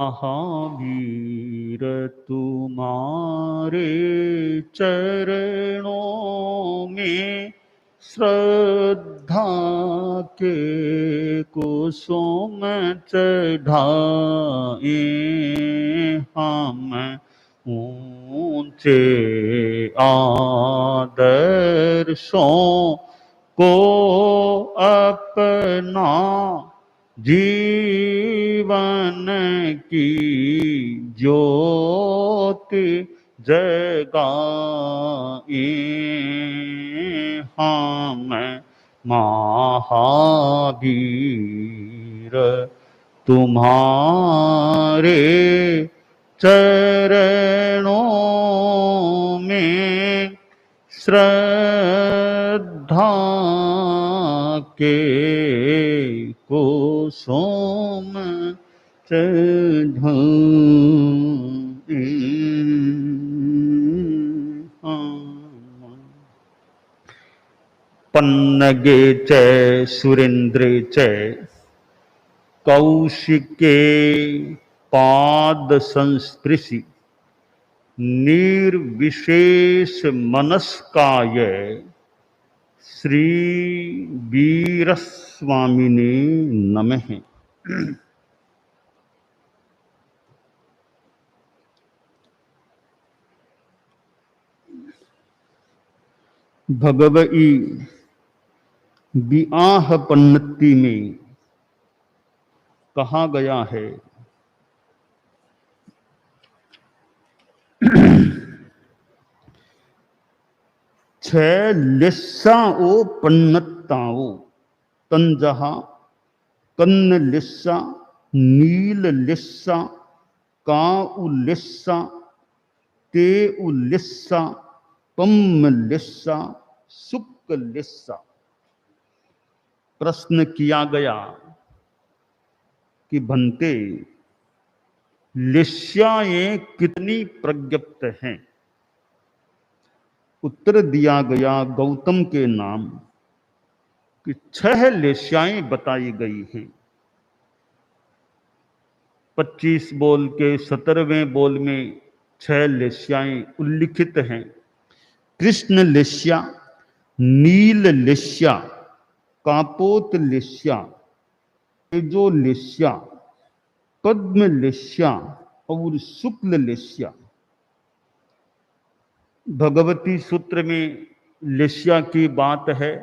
महावीर तुम्हारे चरणों में श्रद्धा के कुसुम चढ़ाए हम ऊंचे आदर्शों को अपना जीवन की ज्योति जगाए हम महावीर तुम्हारे चरणों में श्रद्धा के कुसुम चढ़ाए हम। पन्नगे च सुरेन्द्रे च कौशिके पाद संस्पृशि निर्विशेष मनस्काय श्री वीरस्वामिने नमः। भगवई बिआह पन्नति में कहा गया है छह लिस्साओ पन्नत्ताओ तंजहा कन्न लिस्सा नील लिस्सा का उलिस्सा ते उलिस्सा पम्म लिस्सा सुक्क लिस्सा। प्रश्न किया गया कि भंते लिस्याएं कितनी प्रज्ञप्त हैं। उत्तर दिया गया गौतम के नाम कि 6 लिस्याएं बताई गई हैं। 25 बोल के 17वें बोल में 6 लिस्याएं उल्लिखित हैं। कृष्ण लिस्या, नील लिस्या, कापोत लिस्या, तेजो लिस्या, पद्म लिस्या और शुक्ल लिस्या। भगवती सूत्र में लिस्या की बात है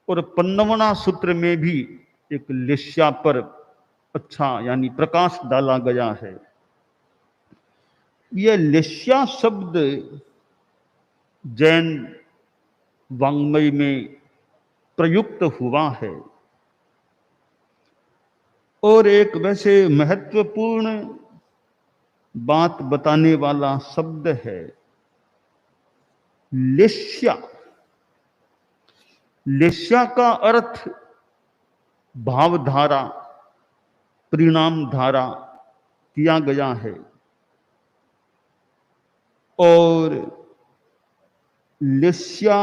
और 55वां सूत्र में भी एक लिस्या पर अच्छा यानी प्रकाश डाला गया है। यह लिस्या शब्द जैन वाङ्मय में प्रयुक्त हुआ है और एक वैसे महत्वपूर्ण बात बताने वाला शब्द है लिस्या। लिस्या का अर्थ भावधारा, परिणाम धारा किया गया है और लिस्या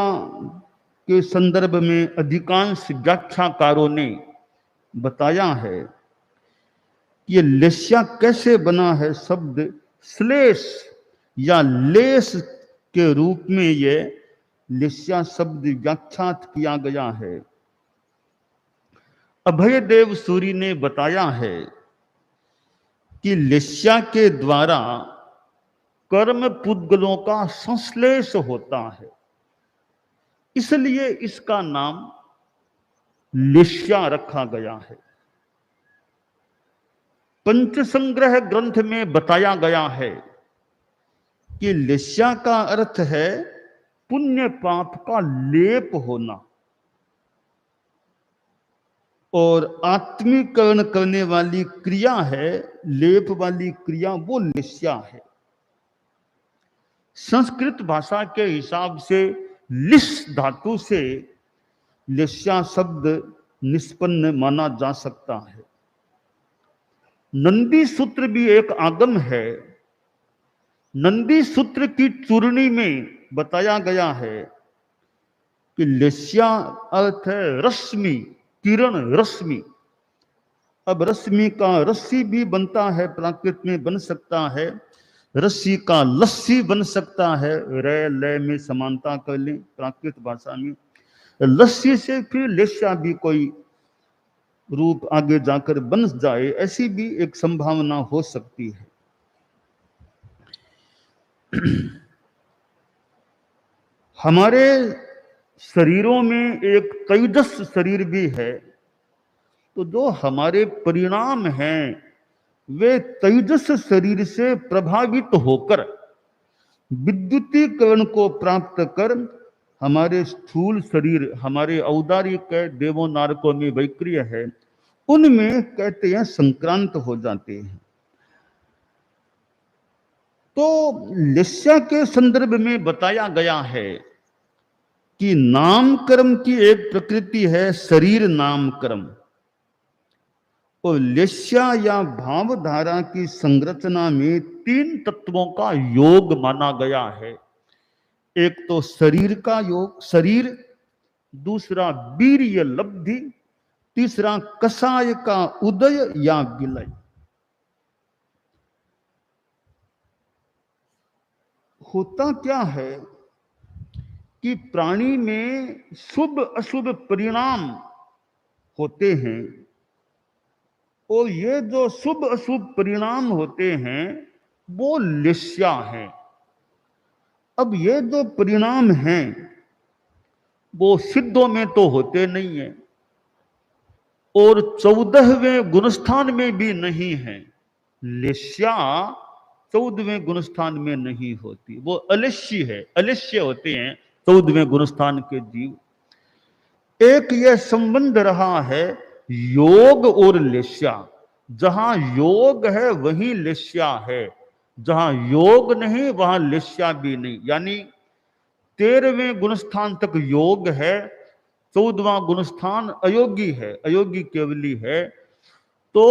के संदर्भ में अधिकांश व्याख्याकारों ने बताया है कि ये लिस्या कैसे बना है। शब्द श्लेष या लेस के रूप में यह लिस्या शब्द व्याख्यात किया गया है। अभयदेव सूरी ने बताया है कि लिस्या के द्वारा कर्म पुद्गलों का संश्लेष होता है, इसलिए इसका नाम लिस्या रखा गया है। पंचसंग्रह ग्रंथ में बताया गया है कि लिस्या का अर्थ है पुण्य पाप का लेप होना और आत्मीकरण करने वाली क्रिया है, लेप वाली क्रिया, वो लिस्या है। संस्कृत भाषा के हिसाब से लिस धातु से लिस्या शब्द निष्पन्न माना जा सकता है। नंदी सूत्र भी एक आगम है। नंदी सूत्र की चूर्णी में बताया गया है कि लिस्या अर्थ है रश्मि, किरण, रश्मि। अब रश्मि का रस्सी भी बनता है, प्राकृत में बन सकता है। रस्सी का लस्सी बन सकता है, रे लय में समानता कर लें प्राकृत भाषा में। लस्सी से फिर लेस्या भी कोई रूप आगे जाकर बन जाए, ऐसी भी एक संभावना हो सकती है। हमारे शरीरों में एक तेजस शरीर भी है, तो जो हमारे परिणाम हैं वे तेजस शरीर से प्रभावित होकर विद्युतीकरण को प्राप्त कर हमारे स्थूल शरीर, हमारे औदारिक देवों नारकों में वैक्रिय है, उनमें कहते हैं संक्रांत हो जाते हैं। तो लेस्या के संदर्भ में बताया गया है कि नामकर्म की एक प्रकृति है शरीर नामकर्म, और लेस्या या भावधारा की संरचना में 3 तत्वों का योग माना गया है। एक तो शरीर का योग, शरीर, दूसरा वीर्य लब्धि, तीसरा कषाय का उदय या विलय। होता क्या है कि प्राणी में शुभ अशुभ परिणाम होते हैं, और ये जो शुभ अशुभ परिणाम होते हैं वो लेस्या है। अब ये जो परिणाम हैं वो सिद्धों में तो होते नहीं है, और 14वें गुणस्थान में भी नहीं है। लेस्या 14वें गुणस्थान में नहीं होती, वो अलेश्य है, अलेश्य होते हैं 14वें गुणस्थान के जीव। एक यह संबंध रहा है योग और लेस्या। जहां योग है वहीं लेस्या है, जहां योग नहीं वहां लेस्या भी नहीं। यानी 13वें गुणस्थान तक योग है, 14वां गुणस्थान अयोगी है, अयोगी केवली है। तो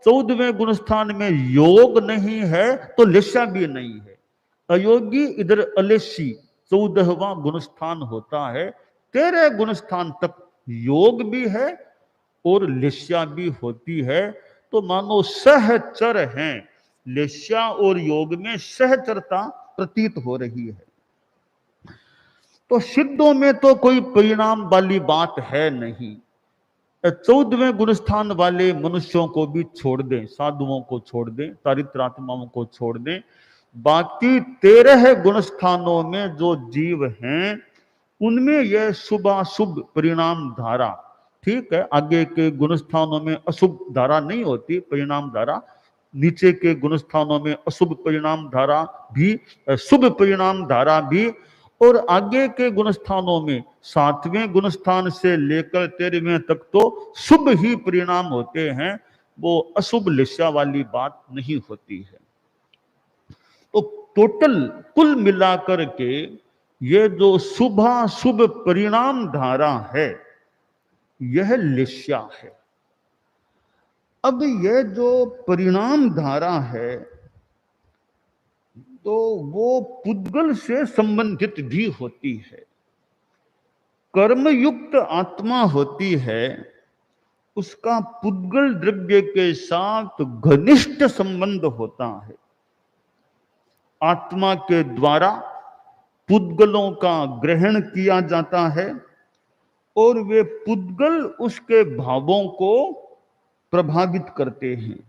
14वें गुणस्थान में योग नहीं है तो लेस्या भी नहीं है। अयोगी इधर अलेसी 14वां गुणस्थान होता है। 13 गुणस्थान तक योग भी है और लेस्या भी होती है। तो मानो सहचर हैं, लेस्या और योग में सहचरता प्रतीत हो रही है। तो सिद्धों में तो कोई परिणाम वाली बात है नहीं। 14वें गुणस्थान वाले मनुष्यों को भी छोड़ दें, साधुओं को छोड़ दें, चारित्रात्माओं को छोड़ दें, बाकी 13 गुणस्थानों में जो जीव हैं उनमें यह शुभाशुभ परिणाम धारा, ठीक है, आगे के गुणस्थानों में अशुभ धारा नहीं होती, परिणाम धारा, नीचे के गुणस्थानों में अशुभ परिणाम धारा भी, शुभ परिणाम धारा भी, और आगे के गुणस्थानों में 7वें गुणस्थान से लेकर 13वें तक तो शुभ ही परिणाम होते हैं, वो अशुभ लेस्या वाली बात नहीं होती है। तो टोटल कुल मिलाकर के ये जो शुभाशुभ परिणाम धारा है यह लेस्या है। अब यह जो परिणाम धारा है तो वो पुद्गल से संबंधित भी होती है। कर्मयुक्त आत्मा होती है, उसका पुद्गल द्रव्य के साथ घनिष्ठ संबंध होता है। आत्मा के द्वारा पुद्गलों का ग्रहण किया जाता है और वे पुद्गल उसके भावों को प्रभावित करते हैं।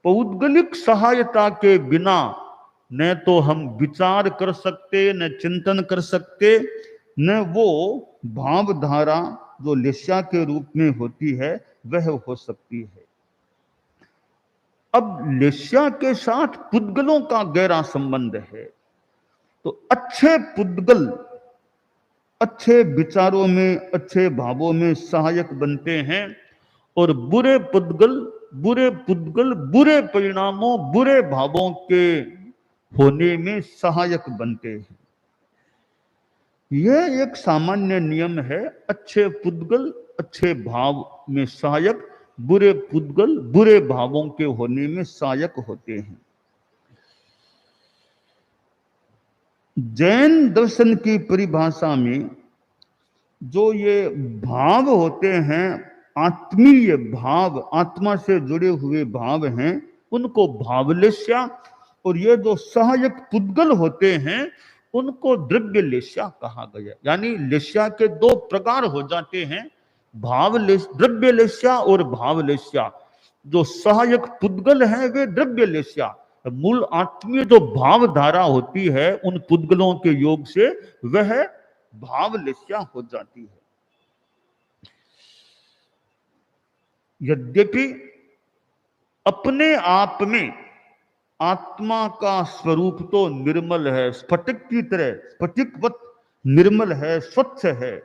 पौद्गलिक सहायता के बिना न तो हम विचार कर सकते, न चिंतन कर सकते, न वो भावधारा जो लेस्या के रूप में होती है वह हो सकती है। अब लेस्या के साथ पुद्गलों का गहरा संबंध है। तो अच्छे पुद्गल अच्छे विचारों में, अच्छे भावों में सहायक बनते हैं, और बुरे पुद्गल बुरे परिणामों, बुरे भावों के होने में सहायक बनते हैं। यह एक सामान्य नियम है। अच्छे पुद्गल अच्छे भाव में सहायक, बुरे पुद्गल बुरे भावों के होने में सहायक होते हैं। जैन दर्शन की परिभाषा में जो ये भाव होते हैं आत्मीय भाव, आत्मा से जुड़े हुए भाव हैं, उनको भावलेस्या, और ये जो सहायक पुद्गल होते हैं उनको द्रव्य लेस्या कहा गया। यानी लेस्या के दो प्रकार हो जाते हैं, द्रव्य लेस्या और भाव लेस्या। जो सहायक पुद्गल है वे द्रव्य लेस्या, मूल आत्मीय जो भाव धारा होती है उन पुद्गलों के योग से वह भाव लेस्या हो जाती है। यद्यपि अपने आप में आत्मा का स्वरूप तो निर्मल है, स्फटिक की तरह, स्फटिकवत निर्मल है, स्वच्छ है,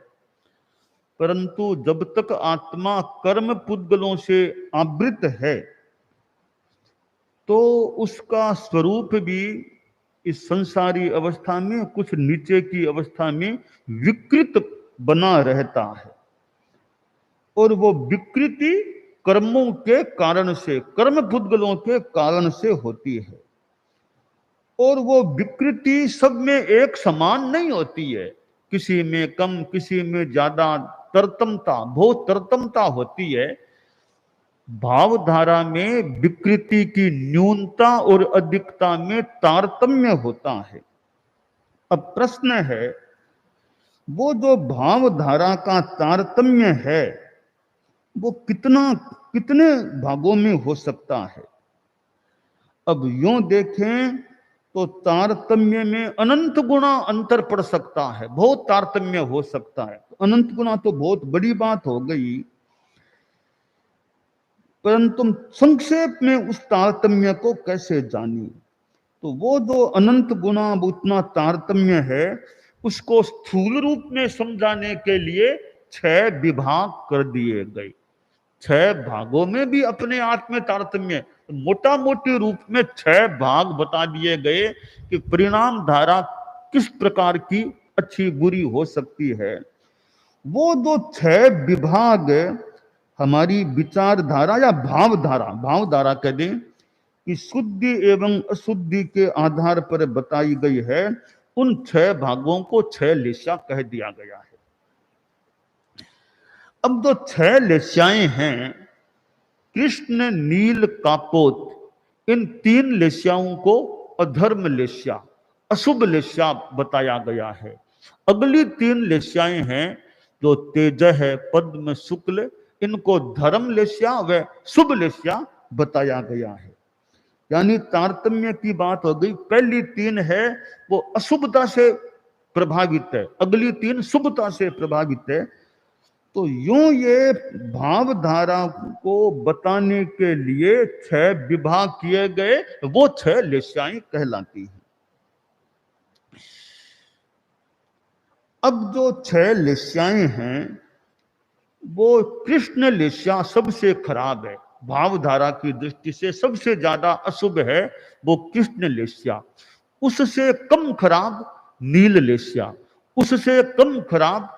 परंतु जब तक आत्मा कर्म पुद्गलों से आवृत है तो उसका स्वरूप भी इस संसारी अवस्था में कुछ नीचे की अवस्था में विकृत बना रहता है। और वो विकृति कर्मों के कारण से, कर्म पुद्गलों के कारण से होती है। और वो विकृति सब में एक समान नहीं होती है, किसी में कम, किसी में ज्यादा तरतमता, बहुत तरतमता होती है। भावधारा में विकृति की न्यूनता और अधिकता में तारतम्य होता है। अब प्रश्न है, वो जो भावधारा का तारतम्य है वो कितने भागों में हो सकता है? अब यूं देखें तो तारतम्य में अनंत गुना अंतर पड़ सकता है, बहुत तारतम्य हो सकता है। अनंत गुना तो बहुत बड़ी बात हो गई, परंतु संक्षेप में उस तारतम्य को कैसे जानी? तो वो जो अनंत गुना उतना तारतम्य है उसको स्थूल रूप में समझाने के लिए 6 विभाग कर दिए गए। 6 भागों में भी अपने आप में तारतम्य, मोटा मोटी रूप में 6 भाग बता दिए गए कि परिणाम धारा किस प्रकार की अच्छी बुरी हो सकती है। वो जो 6 विभाग हमारी विचारधारा या भावधारा कह दें कि शुद्धि एवं अशुद्धि के आधार पर बताई गई है, उन 6 भागों को 6 लेस्या कह दिया गया है। अब जो 6 लेस्याएं हैं, कृष्ण, नील, कापोत, इन 3 लेस्याओं को अधर्म लेस्या, अशुभ लेस्या बताया गया है। अगली 3 लेस्याएं हैं जो तेज है, पद्म, शुक्ल, इनको धर्म लेस्या व शुभ लेस्या बताया गया है। यानी तारतम्य की बात हो गई। पहली 3 है वो अशुभता से प्रभावित है, अगली 3 शुभता से प्रभावित है। तो यूं ये भावधारा को बताने के लिए 6 विभाग किए गए, वो 6 लेस्याएं कहलाती हैं। अब जो 6 लेस्याएं हैं वो कृष्ण लेस्या सबसे खराब है, भावधारा की दृष्टि से सबसे ज्यादा अशुभ है वो कृष्ण लेस्या। उससे कम खराब नील लेस्या, उससे कम खराब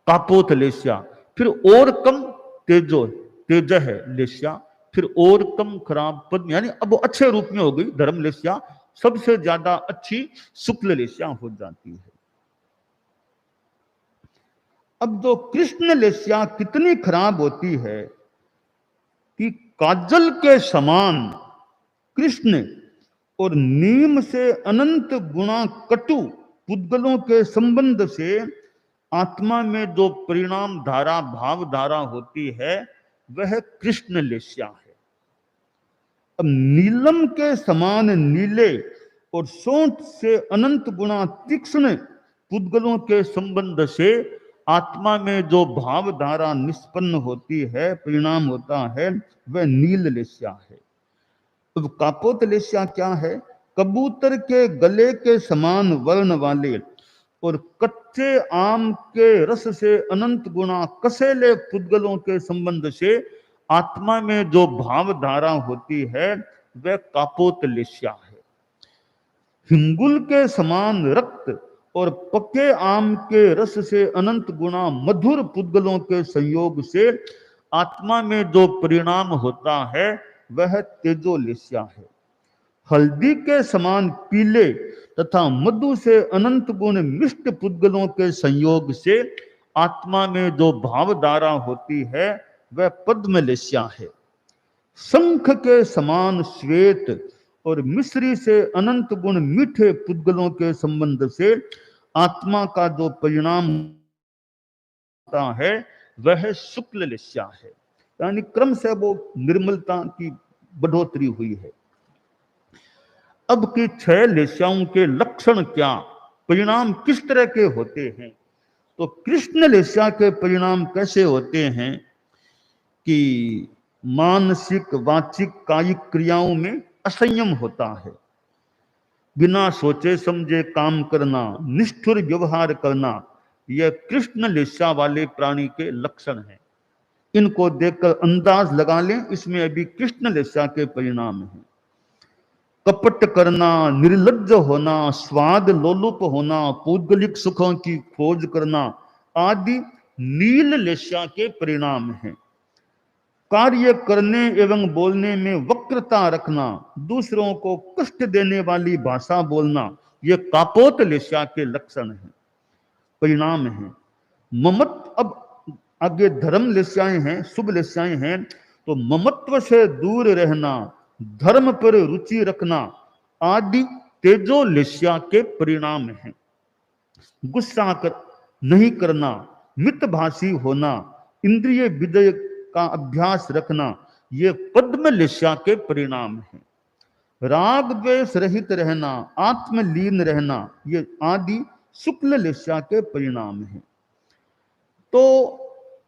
कापोत लेस्या, फिर और कम तेज है लेस्या, फिर और कम खराब पद्म, यानी अब अच्छे रूप में हो गई धर्म लेस्या, सबसे ज्यादा अच्छी शुक्ल लेस्या हो जाती है। अब जो कृष्ण लेस्या कितनी खराब होती है कि काजल के समान कृष्ण और नीम से अनंत गुणा कटु पुद्गलों के संबंध से आत्मा में जो परिणाम धारा, भाव धारा होती है वह कृष्ण लेस्या है। अब नीलम के समान नीले और सोंठ से अनंत गुणा तीक्ष्ण पुद्गलों के संबंध से आत्मा में जो भाव धारा निष्पन्न होती है, परिणाम होता है, वह नील लेस्या है। अब कापोत लेस्या क्या है? कबूतर के गले के समान वर्ण वाले और कच्चे आम के रस से अनंत गुणा कसेले पुद्गलों के संबंध से आत्मा में जो भाव धारा होती है वह कापोत लेस्या है। हिंगुल के समान रक्त और पके आम के रस से अनंत गुणा मधुर पुद्गलों के संयोग से आत्मा में जो परिणाम होता है वह तेजोलेस्या है। हल्दी के समान पीले तथा मधु से अनंत गुण मिष्ट पुद्गलों के संयोग से आत्मा में जो भावधारा होती है वह पद्मलेस्या है। शंख के समान श्वेत और मिश्री से अनंत गुण मीठे पुद्गलों के संबंध से आत्मा का जो परिणाम होता है वह शुक्ल लेस्या है, यानी क्रम से वो निर्मलता की बढ़ोतरी हुई है। अब की 6 लेस्याओं के लक्षण क्या, परिणाम किस तरह के होते हैं? तो कृष्ण लेस्या के परिणाम कैसे होते हैं कि मानसिक, वाचिक, कायिक क्रियाओं में असंयम होता है, बिना सोचे समझे काम करना, निष्ठुर व्यवहार करना, यह कृष्ण लेस्या वाले प्राणी के लक्षण हैं। इनको देखकर अंदाज लगा लें इसमें अभी कृष्ण लेस्या के परिणाम हैं। कपट करना, निर्लज्ज होना, स्वाद लोलुप होना, पौद्गलिक सुखों की खोज करना आदि नील लेस्या के परिणाम हैं। कार्य करने एवं बोलने में वक्रता रखना, दूसरों को कष्ट देने वाली भाषा बोलना, ये कापोत लेस्या के लक्षण हैं, परिणाम हैं। ममत्व, अब आगे धर्म लेस्याएं हैं, शुभ लेस्याएं हैं, तो ममत्व से दूर रहना, धर्म पर रुचि रखना आदि तेजो लेस्या के परिणाम हैं। गुस्सा नहीं करना, मितभाषी होना, इंद्रिय विजय का अभ्यास रखना, ये पद्म लेस्या के परिणाम हैं। राग द्वेष रहित रहना, आत्मलीन रहना, ये आदि शुक्ल लेस्या के परिणाम हैं। तो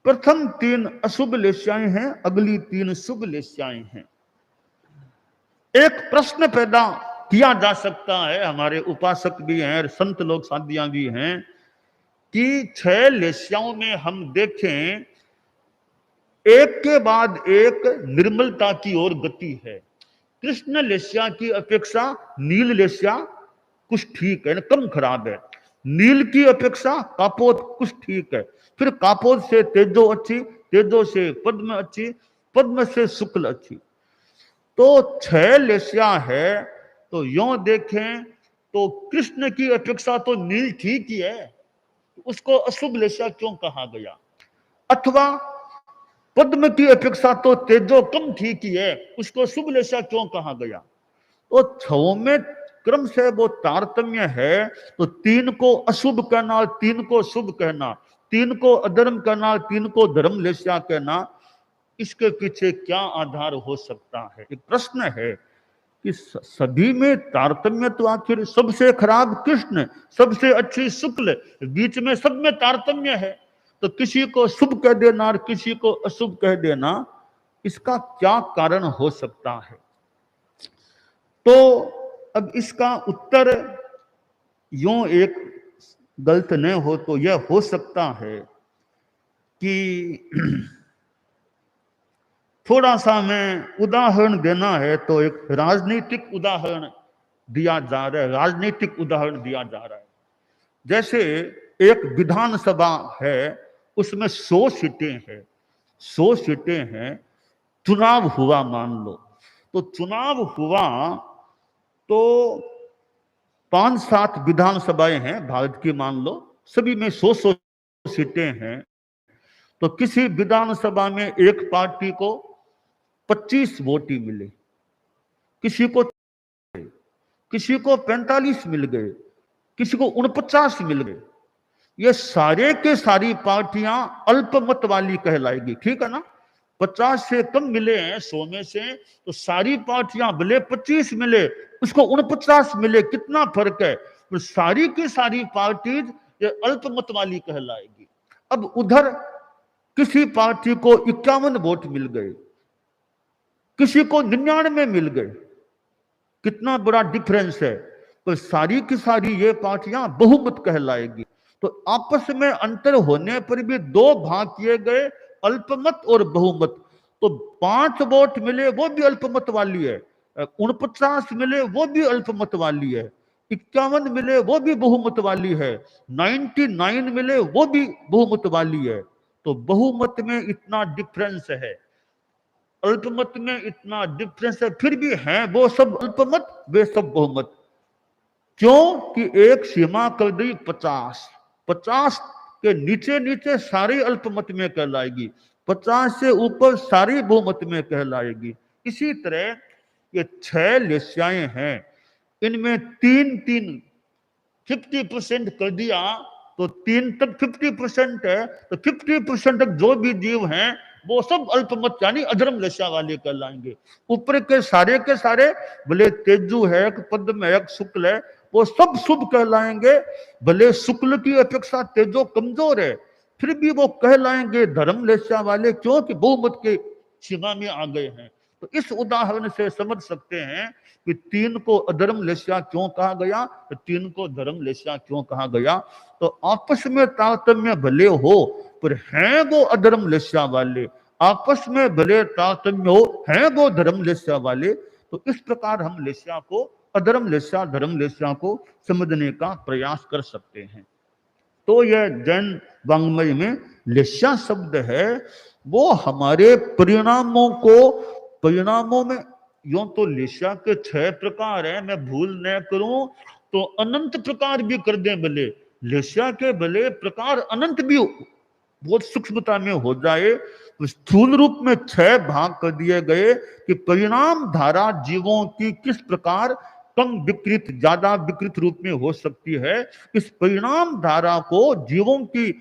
प्रथम 3 अशुभ लेस्याएं हैं, अगली 3 शुभ लेस्याएं हैं। एक प्रश्न पैदा किया जा सकता है, हमारे उपासक भी हैं, संत लोग साधियां भी हैं, कि 6 लेस्याओं में हम देखें एक के बाद एक निर्मलता की ओर गति है। कृष्ण लेस्या की अपेक्षा नील लेस्या कुछ ठीक है, कम खराब है। नील की अपेक्षा कापोत कुछ ठीक है, फिर कापोत से तेजो अच्छी, तेजो से पद्म अच्छी, पद्म से शुक्ल अच्छी। तो 6 लेस्या है, तो यों देखें तो कृष्ण की अपेक्षा तो नील ठीक ही है, उसको अशुभ लेस्या क्यों कहा गया? अथवा पद्म की अपेक्षा तो तेजो कम ठीक ही है, उसको शुभ लेस्या क्यों कहा गया? तो 6 में क्रम से वो तारतम्य है, तो 3 को अशुभ कहना, 3 को शुभ कहना, 3 को अधर्म कहना, 3 को धर्म लेस्या कहना, इसके पीछे क्या आधार हो सकता है? एक प्रश्न है कि सभी में तारतम्य, तो आखिर सबसे खराब कृष्ण, सबसे अच्छी शुक्ल, बीच में सब में तारतम्य है, तो किसी को शुभ कह देना और किसी को अशुभ कह देना, इसका क्या कारण हो सकता है? तो अब इसका उत्तर यूं एक गलत न हो तो यह हो सकता है कि थोड़ा सा मैं उदाहरण देना है तो एक राजनीतिक उदाहरण दिया जा रहा है, राजनीतिक उदाहरण दिया जा रहा है। जैसे एक विधानसभा है, उसमें 100 सीटें हैं, 100 सीटें हैं, चुनाव हुआ मान लो, तो चुनाव हुआ तो 5-7 विधानसभाएं हैं भारत की मान लो, सभी में 100 सीटें हैं। तो किसी विधानसभा में एक पार्टी को 25 वोट ही मिले, किसी को 45 मिल गए, किसी को 49 मिल गए। ये सारे के सारी पार्टियां अल्पमत वाली कहलाएगी, ठीक है ना? 50 से कम मिले हैं 100 में से, तो सारी पार्टियां भले 25 मिले, उसको 49 मिले, कितना फर्क है? तो सारी की सारी पार्टीज ये अल्पमत वाली कहलाएगी। अब उधर किसी पार्टी को 51 वोट मिल गए, किसी को 99 मिल गए, कितना बड़ा डिफरेंस है। तो सारी की सारी ये पार्टियां बहुमत कहलाएगी। तो आपस में अंतर होने पर भी 2 भाग किए गए, अल्पमत और बहुमत। तो 5 वोट मिले वो भी अल्पमत वाली है, 49 मिले वो भी अल्पमत वाली है, 51 मिले वो भी बहुमत वाली है, 99 मिले वो भी बहुमत वाली है। तो बहुमत में इतना डिफरेंस है, अल्पमत में इतना डिफरेंस है, फिर भी हैं वो सब अल्पमत, वे सब बहुमत। क्यों कि एक सीमा कर दी 50 के नीचे नीचे सारी अल्पमत में कहलाएगी, 50 से ऊपर सारी बहुमत में कहलाएगी। इसी तरह ये 6 लेस्याएं हैं, इनमें 3-3 50% कर दिया तो 3 तक 50% है, तो 50% तक जो भी जीव हैं वो सब अल्पमत यानी अधर्म लेस्या वाले कहलाएंगे। ऊपर के सारे भले तेजु है, पद्म है, शुक्ल है, वो सब शुभ कहलाएंगे। भले शुक्ल की अपेक्षा तेजो कमजोर है, फिर भी वो कहलाएंगे धर्म लेस्या वाले, क्योंकि बहुमत के सीमा में आ गए हैं। तो इस उदाहरण से समझ सकते हैं कि 3 को अधर्म लेस्या क्यों कहा गया, तो 3 को धर्म लेस्या क्यों कहा गया। तो आपस में तारतम्य भले हो पर हैं वो अधर्म लेस्या वाले, आपस में भले तारतम्य हो हैं वो धर्म लेस्या वाले। तो इस प्रकार हम लेस्या को अधर्म लेस्या धर्म लेस्या को समझने का प्रयास कर सकते हैं। तो यह जैन वांग्मय में लेस्या शब्द है, वो हमारे परिणामों में यूं तो लेस्या के 6 प्रकार हैं, मैं भूल न करूं तो अनंत प्रकार भी कर दें भले, लेस्या के भले प्रकार अनंत भी बहुत सूक्ष्मता में हो जाए, तो स्थूल रूप में 6 भाग कर दिए गए कि परिणाम धारा जीवों की किस प्रकार कम विकृत ज्यादा विकृत रूप में हो सकती है। इस परिणाम धारा को जीवों की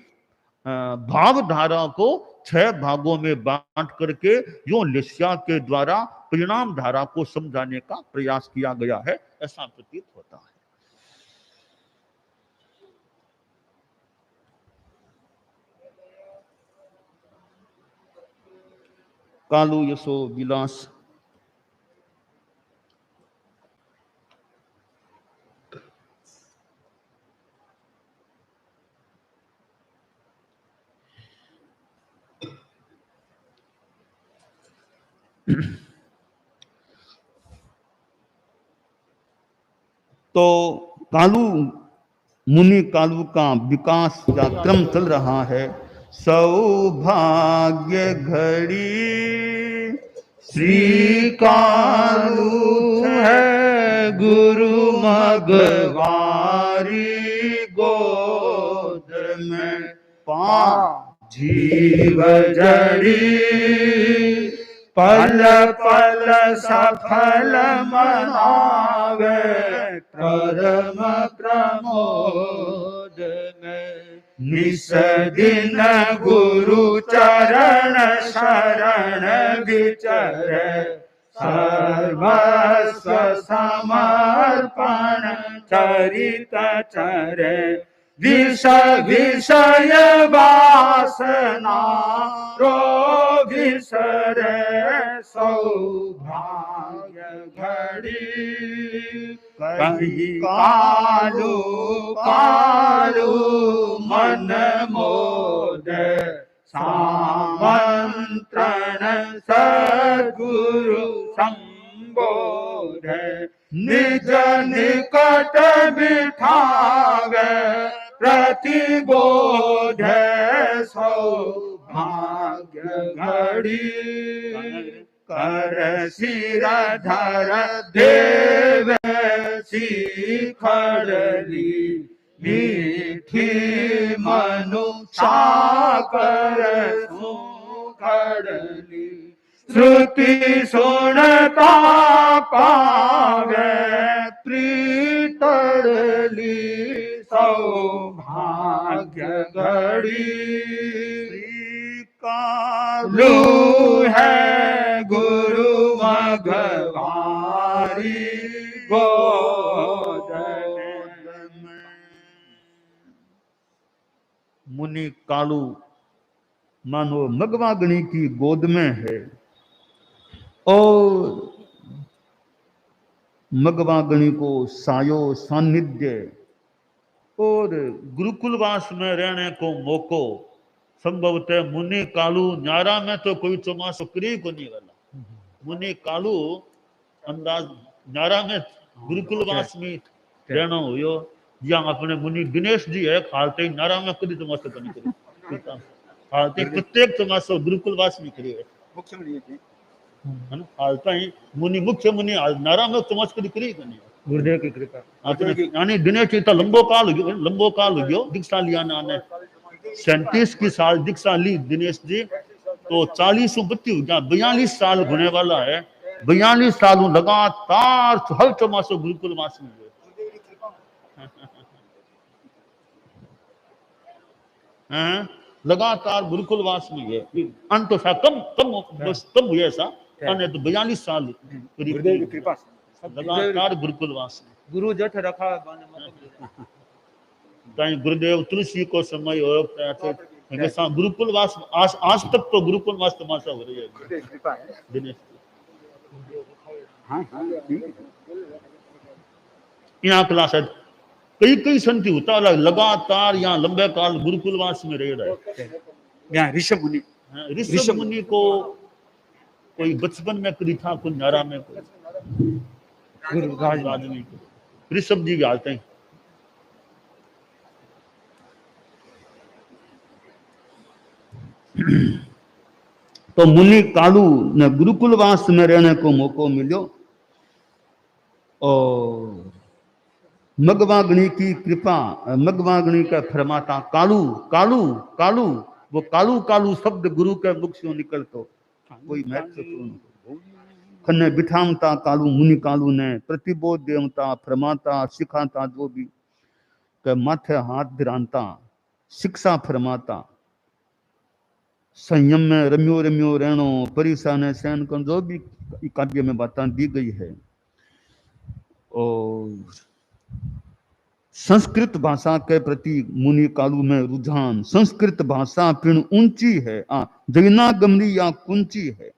भाव धारा को 6 भागों में बांट करके यो लेस्या के द्वारा परिणाम धारा को समझाने का प्रयास किया गया है, ऐसा प्रतीत होता है। कालू यशो विलास। तो कालू मुनि कालू का विकास का क्रम चल रहा है। सौभाग्य घड़ी श्री कालू है गुरु मगवारी, गोद में पा जीव जड़ी, पल पल सफल मनावे परम प्रमोद में, निस दिन गुरु चरण शरण विचरे, सर्वस्व समर्पण चरित चरे, विषय वासना रो विसरे, सौभाग्य घड़ी कही कालू कालू मन मोद, सामंत्रण सद्गुरु संबोध, निज निकट बिठावे प्रतिबोध, सौभाग्य घड़ी कर सिर धर देव शिखड़ली, मीठी मनुषा कर सुखड़ली, श्रुति सुनता पावे प्रीतड़ली, सौभाग्य घड़ी कालू है गुरु मगवारी, गोद में। मुनि कालू मानो मगवागणी की गोद में है, और मगवागणी को सायो सानिध्य और गुरुकुलवास में रहने को मौको, संभवतः मुनि कालू न्यारा में तो कोई चौमासो करी को नहीं वाला, मुनि कालू अंदाज न्यारा में गुरुकुलवास में रहना हो, या अपने मुनि दिनेश जी है खालते न्यारा में कभी चौमासो नहीं करी, खालते प्रत्येक चौमासो गुरुकुलवास में करी है, मुख्य मुनि है ना, हालता ही मुनि मुख्य मुनि नारा में चौमास कभी करी को नहीं, गुरुदेव की कृपा। यानी दिनेश जी लंबो काल हो गयो दीक्षा लिया ने 37 की साल दीक्षा ली दिनेश जी, तो 40 32 हो गया, 42 साल होने वाला है। 42 साल लगातार हर चौमासो गुरुकुल वास में है, लगातार गुरुकुल वास में है। अंत तो कम कम बस कम हुआ ऐसा, अन्य तो 42 साल गुरुदेव की कृपा लगातार गुरुकुल वास में। गुरु जठ रखा गुरुदेव तुलसी को समय हो गुरुकुल वास आज तक तो गुरुकुल वास तमाशा हो रही है दिनेश। यहाँ क्लास है, कई कई संति होता लगातार यहाँ लंबे काल गुरुकुलवास में रह रहे। ऋषभ मुनि, ऋषभ मुनि को कोई बचपन में करी था, कोई नारा में, कोई ऋषभ जी आते हैं। तो मुनि कालू ने गुरुकुलवास में रहने को मौका मिलो और मगवाग्नि की कृपा, मगवाग्नि का फरमाता कालू कालू कालू, वो कालू कालू शब्द गुरु के मुख से निकल तो कोई महत्वपूर्ण खन्ने बिठामता कालू मुनि कालू ने प्रतिबोध देवता फरमाता सिखाता जो भी के माथे हाथ धिरानता शिक्षा फरमाता संयम में रम्यो रम्यो रहनो परेशान सहन कर, जो भी काव्य में बातें दी गई है। और संस्कृत भाषा के प्रति मुनि कालू में रुझान, संस्कृत भाषा पिण ऊंची है, जैनागमनी या कुंची है।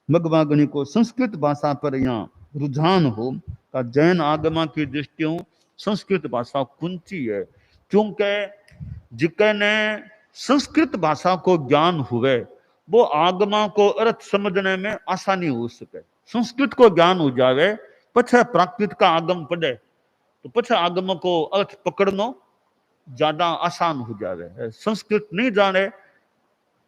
मगवाग्नि को संस्कृत भाषा पर यहाँ रुझान हो का जैन आगमा की दृष्टियों संस्कृत भाषा कुंची है, क्योंकि जिकने संस्कृत भाषा को ज्ञान हुए वो आगमा को अर्थ समझने में आसानी हो सके। संस्कृत को ज्ञान हो जावे पछे प्राकृत का आगम पढ़े तो पछे आगम को अर्थ पकड़ना ज्यादा आसान हो जावे। संस्कृत नहीं जाने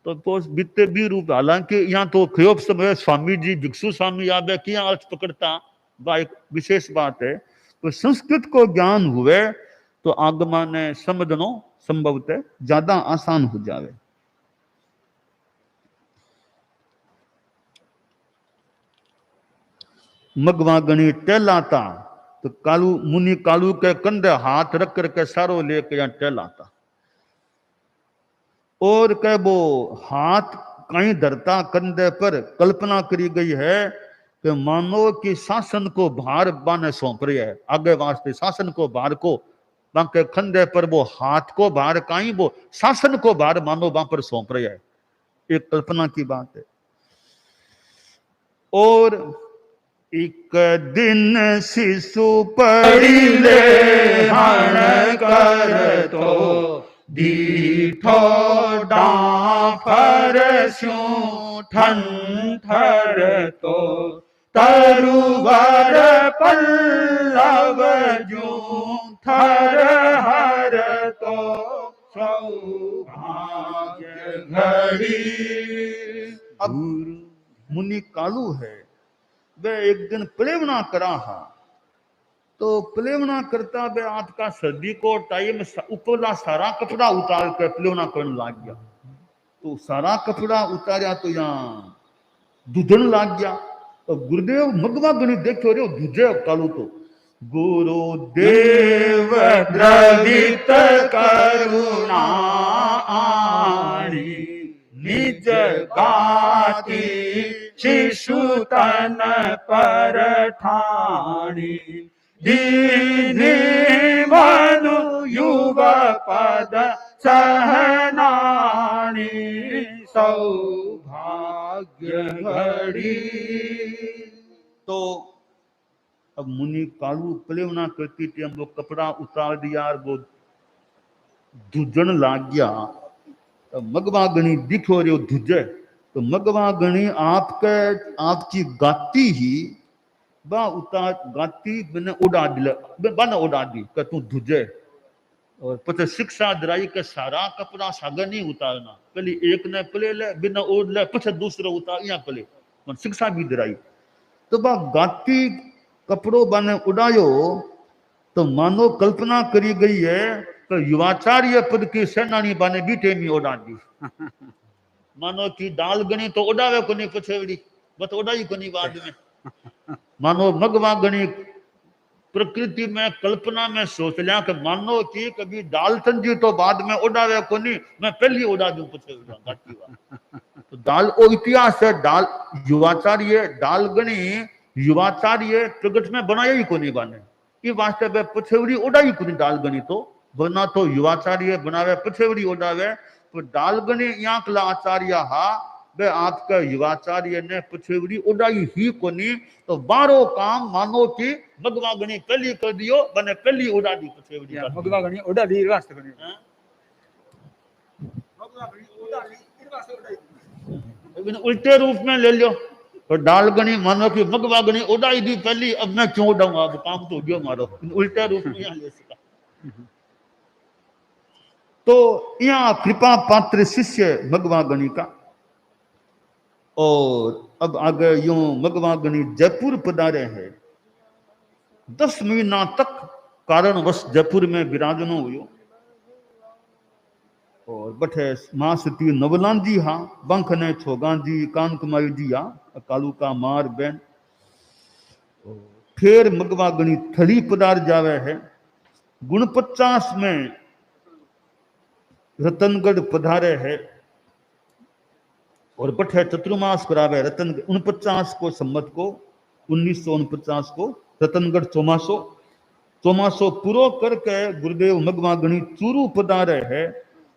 तो बीते भी रूप, हालांकि यहाँ तो खयोप समय स्वामी जी भिक्षु स्वामी आवे कि अर्थ पकड़ता वह एक विशेष बात है। तो संस्कृत को ज्ञान हुए तो आगमा ने समझनो संभवतः ज्यादा आसान हो जावे। मगवाग्नि टहलाता तो कालू मुनि कालू के कंधे हाथ रख करके सारो लेके यहाँ टहलाता और के वो हाथ कहीं धरता कंधे पर कल्पना करी गई है कि मानो कि शासन को भार बाने सौंप रही है, आगे वास्ते शासन को भार को बाके कंधे पर वो हाथ को भार कहीं वो शासन को भार मानो वहां पर सौंप रही है। एक कल्पना की बात है। और एक दिन शिशु पड़ी ले हण कर तो दीठो डाफर स्यूं ठन ठर तो तरुवर पल्लव जूं थर हर तो सौभाग्य घड़ी। अब मुनि कालू है, वे एक दिन प्लेवना करा हा तो प्लेवना करता वे आपका सर्दी को टाइम ऊपरला सारा कपड़ा उतार कर प्लेवना करने लग गया। तो सारा कपड़ा उतारा तो यहाँ दुधन लग गया। तो गुरुदेव मगवाग्नि देखो रे दुधे कालू तो गुरुदेव द्रवित करुणा आणी निज गाती शिशु तन पर ठाणी दीनी मनु युव पद सहनाणी सौभाग्य घड़ी। तो अब मुनि कालू प्लेवना करती थी, हम वो कपड़ा उतार दिया और वो धुजन लाग गया। तो मगवाग्नि दिखो रे धुजे तो मगवाग्नि आपकी गाती ही बा उतार गाती मैंने उड़ा दिला बना उड़ा दी कि तू धुजे। और पता शिक्षा दराई के सारा कपड़ा सागर नहीं उतारना, पहले एक ने पले ले बिना ओढ़ ले पछे दूसरा उतार यहाँ पले शिक्षा भी दराई। तो बा गाती कपड़ों बने उड़ायो तो मानो कल्पना करी गई है तो युवाचार्य पद की सेनानी बने बीटे में उड़ा दी। मानो कि दाल गणी तो उड़ावे कोनी पछेवड़ी, बस उड़ाई कोनी बाद में। मानो मगवा गणी प्रकृति में कल्पना में सोच लिया कि मानो कि कभी दाल तंजी तो बाद में उड़ावे कोनी, मैं पहली उड़ा दूं पछेवड़ा घाटी वा। तो दाल ओ इतिहास है, दाल युवाचार्य दाल गणी युवाचार्य प्रगट में बनाया ही कोनी बाने, ये वास्ते में पछेवड़ी उड़ाई कोनी दाल गणी तो, वरना तो युवाचार्य बनावे पछेवड़ी उड़ावे। तो दाल गणी यहाँ कला आचार्य हा बे आपका युवाचार्य ने पछेवड़ी उड़ाई ही कोनी। तो बारो काम मानो कि मगवा गणी पहली कर दियो, बने पहली उड़ा दी पछेवड़ी, मगवा गणी उड़ा दी वास्ते गणी, मगवा गणी उड़ा दी वास्ते उड़ाई, उल्टे रूप में ले लो। तो दाल गणी मानो कि मगवा गणी उड़ाई दी पहली, अब मैं क्यों उड़ाऊंगा, अब काम तो गयो मारो, उल्टे रूप में यहाँ ले सका। तो यहाँ कृपा पात्र शिष्य मगवा गणी का। और अब आगे यूं मगवा गणी जयपुर पधारे हैं, 10 महीना तक कारणवश जयपुर में विराजन हुयो। और बठे मां सती नवलान जी हा, बंख ने छोगान जी, कान कुमारी जी हा, कालू का मार बैन। फिर मगवा गणी थली पधार जावे है, गुण 50 में रतनगढ़ पधारे है। और बठे चतुर्मास करावे रतन 49 को सम्मत को 1949 को रतनगढ़ चौमासो पूरो करके गुरुदेव मगवा गणी चूरू पधारे है।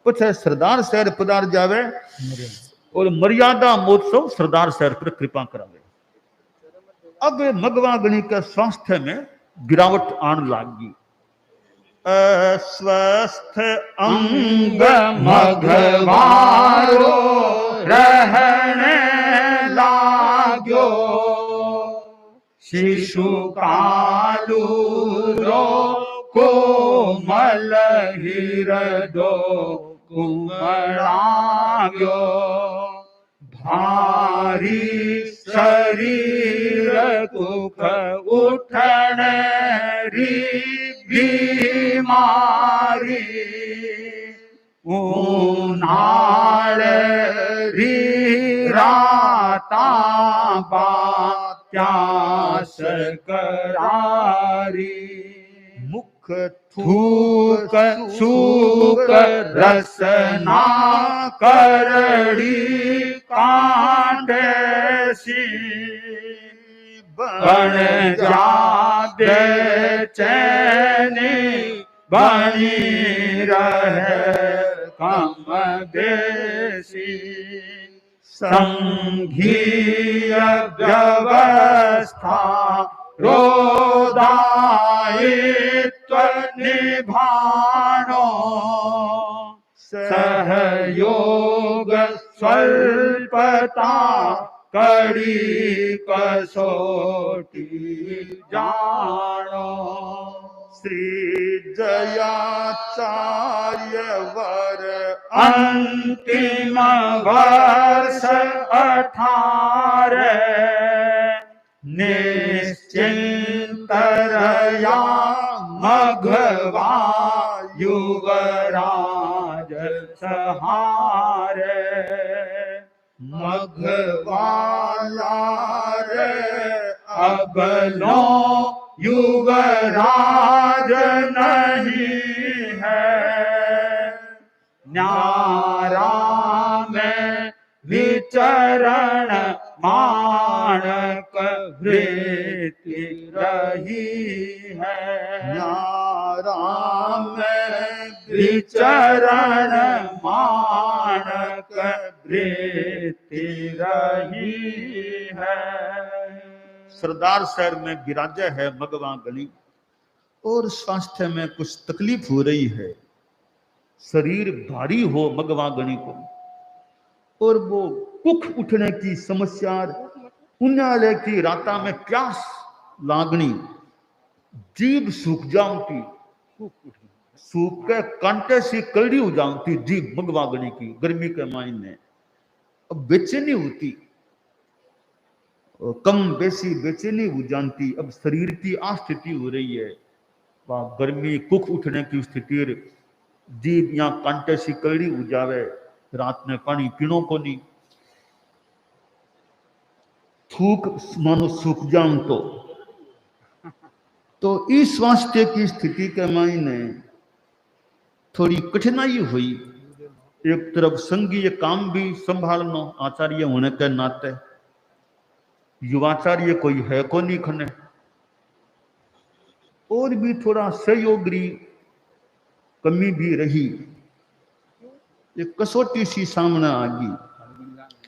पछे सरदार शहर पधार जावे और मर्यादा महोत्सव सरदार शहर पर कृपा करावे। अब मगवा गणी के स्वास्थ्य में गिरावट आन लागी। अस्वस्थ अंग मघवारो रहने लाग्यो, शिशु कालूरो कोमल हिरदो कुमलाव्यो, भारी शरीर कुख उठने री बीमारी, उनाल री राता बात्यास करारी, मुख थूक सूक रसना करड़ी कांटे सी, बन जादे चैनी बनी रहे कम देसी, संघीय व्यवस्था रोदायित्व निभानो, सहयोग स्वल्पता कड़ी कसोटी जानो, श्री जयाचार्य वर अंतिम वर्ष 18 निश्चिंतरया मघवा युवराज सहारे, मघवाला रे अगलो युवराज नहीं है, न्यारा में विचरण माणक वृत्ति रही है, न्यारा में विचरण माणक वृत्ति रही है। सरदार शहर में विराजे है मगवा गणी और स्वास्थ्य में कुछ तकलीफ हो रही है, शरीर भारी हो मगवा गणी को, और वो कुख उठने की समस्या, उन्हाले की राता में प्यास लागनी, जीभ सूख जाती, सूख के कांटे सी कलड़ी हो जाती जीभ मगवा गणी की गर्मी के महीने। अब बेचैनी होती, कम बेसी बेचैनी हो जानती। अब शरीर की आ स्थिति हो रही है, गर्मी कुख उठने की स्थिति, जीभ यहाँ कांटे सी कलड़ी हो जावे, रात में पानी पीनो को नहीं, थूक मानो सूख जाऊं तो इस वास्ते की स्थिति के मायने थोड़ी कठिनाई हुई। एक तरफ संघीय काम भी संभालना आचार्य होने के नाते, युवाचार्य कोई है को नहीं खने, और भी थोड़ा सहयोगी कमी भी रही। एक कसौटी सी सामने आ गई।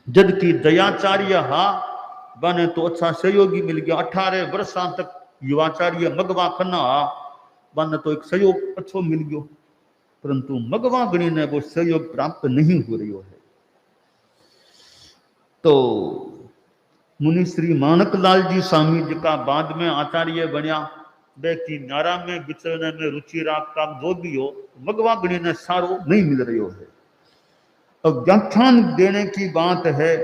जबकि दयाचार्य हा बने तो अच्छा सहयोगी मिल गया। 18 वर्षों तक युवाचार्य मगवा खन्ना हा बने तो एक सहयोग अच्छो मिल गयो, परंतु मगवा गणी ने वो सहयोग प्राप्त नहीं हो रही है। तो मुनि श्री माणकलाल जी स्वामी जी का बाद में आचार्य बनिया, व्यक्ति नारा में विचरने में रुचि रखता जो भी हो, मगवा गणी ने सारो नहीं मिल रही है। अब व्याख्यान देने की बात है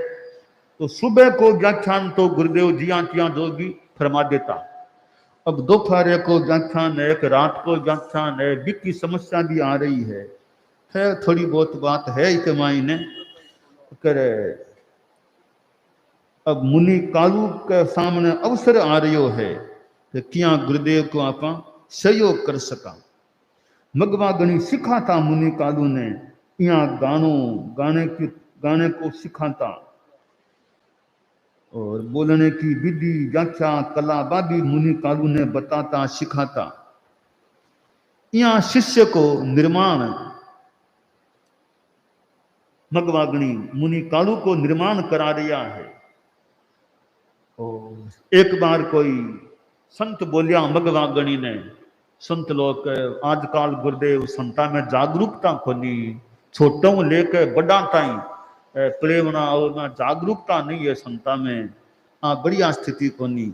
तो सुबह को व्याख्यान तो गुरुदेव जिया तिया जो भी फरमा देता। अब दोपहर को व्याख्यान है, एक रात को व्याख्यान है, वित्तीय समस्या भी आ रही है थोड़ी बहुत बात है एक मायने करे। अब मुनि कालू के सामने अवसर आ रही है कि क्या गुरुदेव को आप सहयोग कर सका। मगवा गणी सिखा था मुनि कालू ने, यहाँ गाने को सिखाता और बोलने की विधि व्याख्या कला बाबी मुनि कालू ने बताता सिखाता। यहाँ शिष्य को निर्माण मगवागणी मुनि कालू को निर्माण करा दिया है। और एक बार कोई संत बोलिया मगवागणी ने, संत लोग आजकल गुरुदेव संता में जागरूकता कोनी, छोटों लेके बड़ा ताई प्रेमना और ना जागरूकता नहीं है संता में, बढ़िया स्थिति कोनी।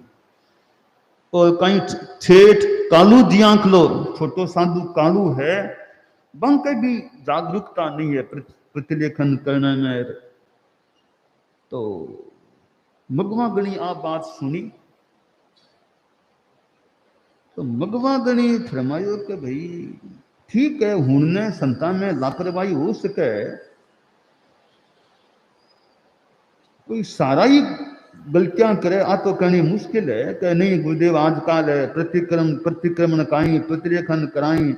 और कहीं ठेठ कालू दियांक लो, छोटो साधु कालू है, बंके भी जागरूकता नहीं है प्रतिलेखन करने में। तो मगवा गणी आप बात सुनी तो मगवा गणी फरमायो कि भाई ठीक है, हुने संता में लापरवाही हो सके, कोई सारा ही गलतियां करे आ तो कहनी मुश्किल है कि नहीं। गुरुदेव आजकल प्रतिक्रमण काई प्रतिलेखन कराई,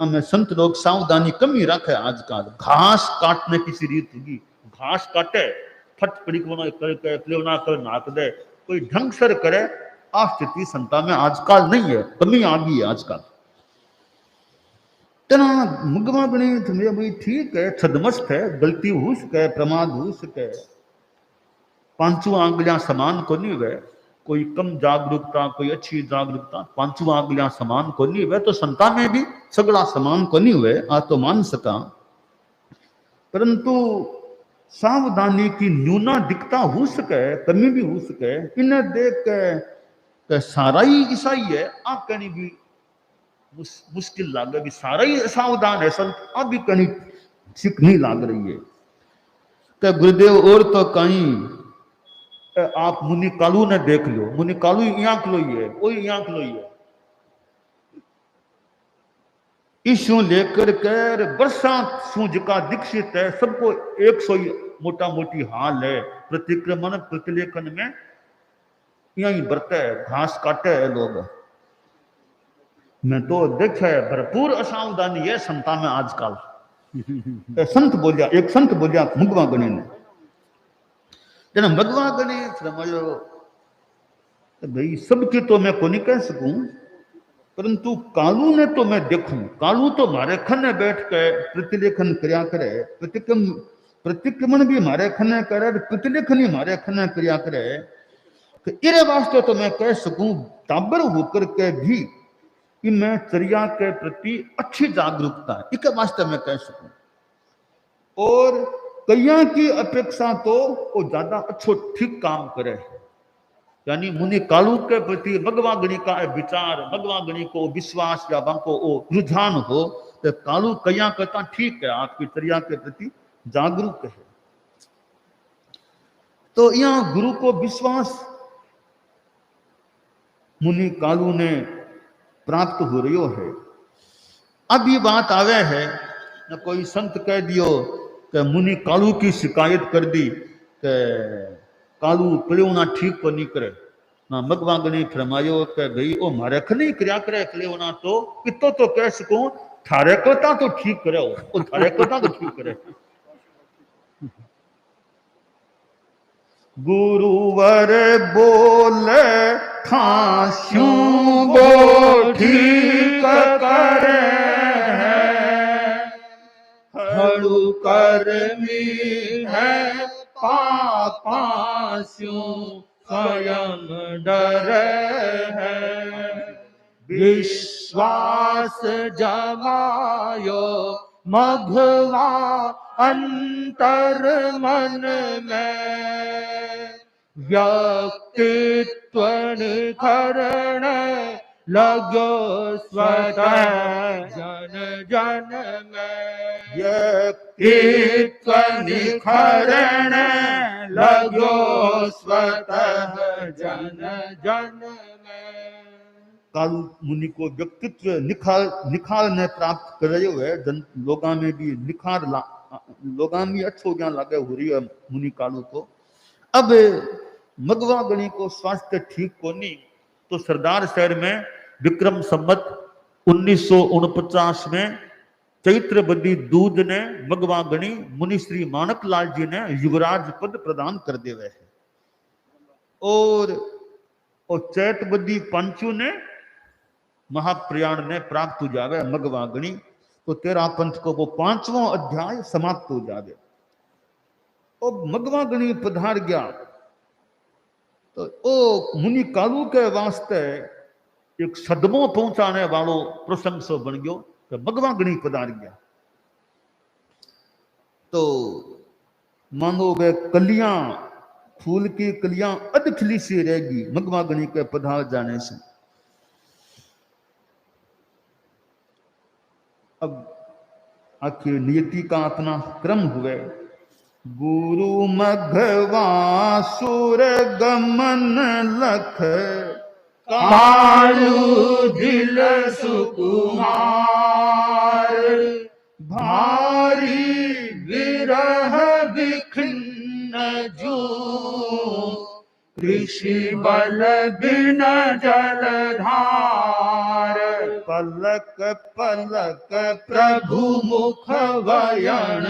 हमें संत लोग सावधानी कमी रखे। आजकल घास काटने की सी रीत होगी, घास काटे फट परिक्रमा करके प्लेवना कर नाक दे, कोई ढंग से करे, आ स्थिति संता में आजकल नहीं है, कमी आ गई है आजकल। तना मगवा गणित में भाई ठीक है, छदमस्त है, गलती हो सके, प्रमाद हो सके, पांचों आंगलियां समान को नहीं हुए, कोई कम जागरूकता कोई अच्छी जागरूकता, पांचों आंगलियां समान को नहीं हुए, तो संता में भी सगड़ा समान को नहीं हुए, आ तो मान सका। परंतु सावधानी की न्यूनाधिकता हो सके, कमी भी हो सके, इन्हें देख के सारा ही ईसाई है आप कहनी भी मुश्किल लागे, भी सारा ही सावधान है संत, अब भी कहनी ठीक नहीं लाग रही है। कि गुरुदेव और तो कहीं आप मुनि कालू ने देख लो, मुनि कालू यहाँ खलोई है, कोई यहाँ खलोई है, ईशु लेकर कर बरसात सूझ का दीक्षित है, सबको 100 मोटा मोटी हाल है, प्रतिक्रमण प्रतिलेखन में यही बरते है, घास काटे है लोग। मैं तो देखे भरपूर असावधानी है संता में आजकल। संत बोलिया, एक संत बोलिया मगवा गणी ने, जना मगवा गणी समझो भाई सबकी तो मैं को नहीं कह सकूं, परंतु कालू ने तो मैं देखूं, कालू तो मारे खने बैठ के प्रतिलेखन करया करे, प्रतिक्रमण भी मारे खने करे, प्रतिलेखन ही मारे खने करया करे, तो इरे वास्ते तो मैं कह सकूं टाबर होकर के भी कि मैं चर्या के प्रति अच्छी जागरूकता है, इसके वास्ते मैं कह सकूं। और कईया की अपेक्षा तो वो ज्यादा अच्छो ठीक काम करे, यानी मुनि कालू के प्रति मगवा गणी का विचार, मगवा गणी को विश्वास या को रुझान हो, तो कालू कईया कहता ठीक है, आपकी चर्या के प्रति जागरूक है। तो यहाँ गुरु को विश्वास मुनि कालू ने प्राप्त हो रही है। अब ये बात आवे है न, कोई संत कह दियो कि मुनि कालू की शिकायत कर दी कि कालू कलेवना ठीक को नहीं करे ना मगवागणी फरमायो कि भाई ओ मारे खनी करया करे कलेवना तो कितो तो कह सकूं थारे कोता तो ठीक करे ओ थारे कोता तो ठीक करे गुरुवर बोले ठास्यूं वो ठीक करे हड़ू करमी है पापास्यूं स्वयं डरे है विश्वास जमायो मघवा अंतर मन में व्यक्तित्व निखरण लगो स्वतः जन जन में व्यक्तित्व निखरण लगो स्वतः जन जन में काल मुनि को व्यक्तित्व निखार ने प्राप्त करायो है जन लोगा में भी निखार लोगा में अच्छो ज्ञान लागे हो रही है मुनि कालू को अब मगवा गणी को स्वास्थ्य ठीक कोनी तो सरदार शहर में विक्रम संवत 1949 में चैत्र बदी दूध ने मगवा गणी मुनि श्री माणक लाल जी ने युवराज पद प्रदान कर देवे है और चैत बदी पंचू ने महाप्रयाण ने प्राप्त हो जावे मगवा गणी तो तेरा पंथ को वो 5वां अध्याय समाप्त हो जावे और मगवा गणी पधार गया तो ओ मुनि कालू के वास्ते एक सदमो पहुंचाने वालो प्रसंग सो बन गयो तो मगवा गणी पधार गया तो मानो वे कलियां फूल की कलियां अध खिली सी रहेगी मगवा गणी के पधार जाने से अब आखिर नियति का अपना क्रम हुए गुरु मघवा सुर गमन लख कालू दिल सुकुमार भारी विरह विखिन्न जो ऋषि बल बिन जलधार पलक पलक प्रभु मुख वयन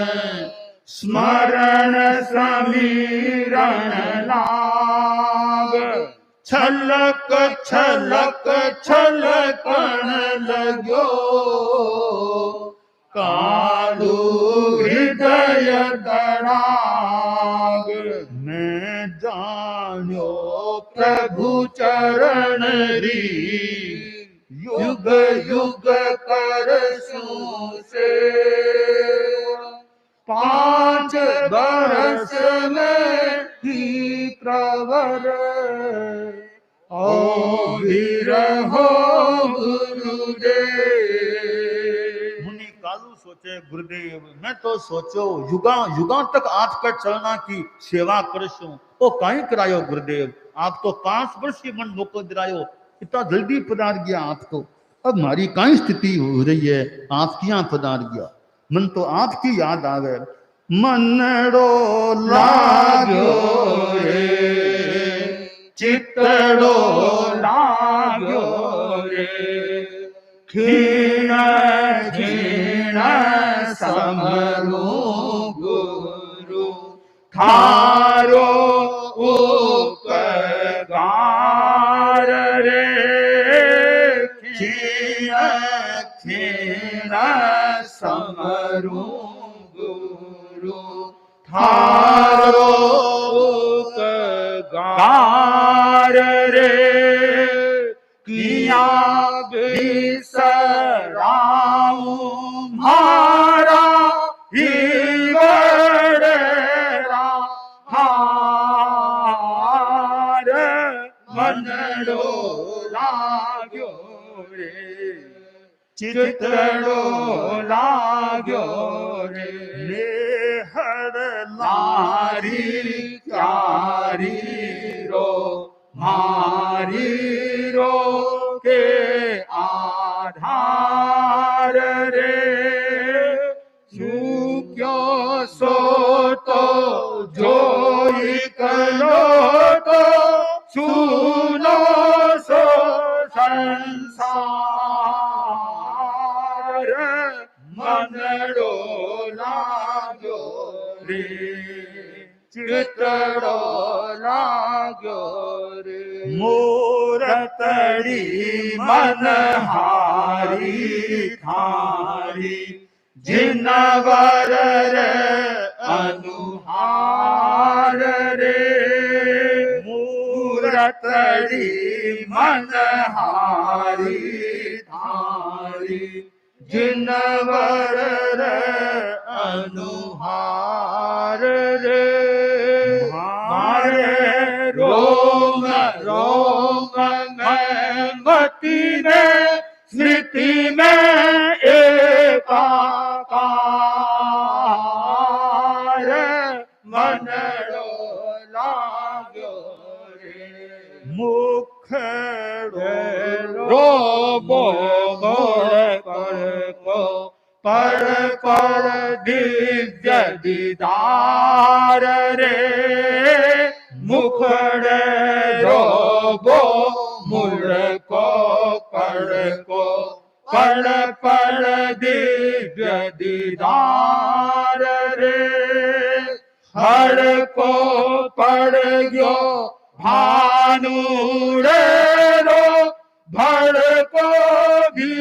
स्मरण समीरण लाग छलक छलक छलकन लगो कालू हृदय तड़ाग मैं जान्यो प्रभु चरण री युग युग कर से 5 बरस में ही प्रवर ओ विरहो गुरुदेव मुनि कालू सोचे गुरुदेव मैं तो सोचो युगा युगा तक आपका चलना की सेवा करशूं ओ काई करायो गुरुदेव आप तो 5 वर्ष के मन मोको दिलायो इतना जल्दी पधार गया आप तो अब हमारी काई स्थिति हो रही है आप किया पधार गया मन तो आपकी याद आवे मनड़ो लाग्यो रे चितड़ो लाग्यो रे खीण खीण समरू गुरु थारो उपकार रे खीण खीण समरू गुरु थारो उपकार रे किया बिसराऊं मारा ही बड़ेरा हार मनड़ो लाग्यो रे चितड़ो लाग्यो रे नेहर लारी क्यारी रो मारी रो के आधार रे चूक्यो सो तो जोई करो मनड़ो लाग्यो रे चितड़ो लाग्यो रे मूरतड़ी मनहारी थारी जिनवर रे अनुहार रे मूरतड़ी मनहारी थारी जिनवर रे अनुहार रे मारे रोम रोम में मति में स्मृति में एकाकार मनड़ो लाग्यो रे मुखड़ो रोबो मोर पर दिव्य दीदार रे मुखड़े रोबो मुर को पर दिव्य दीदार रे हर को पड़ गयो भानुड़े रो भड़ को भी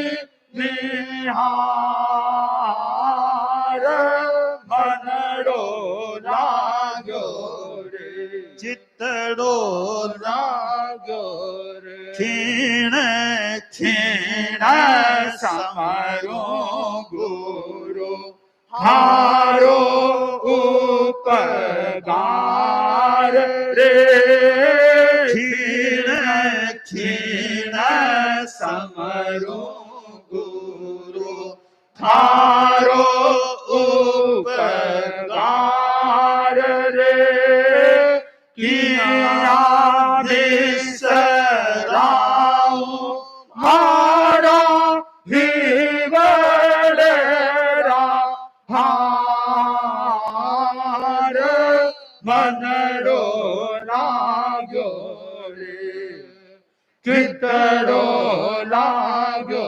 निहार मनड़ो लाग्यो रे चितड़ो लाग्यो रे क्षीण क्षीण समरो गुरु हारो उपकार रे क्षीण क्षीण समरो गुरु थारो उपकार रे किया बिसराऊं मारा हिवड़ेरा हार मनड़ो लाग्यो रे चितड़ो लाग्यो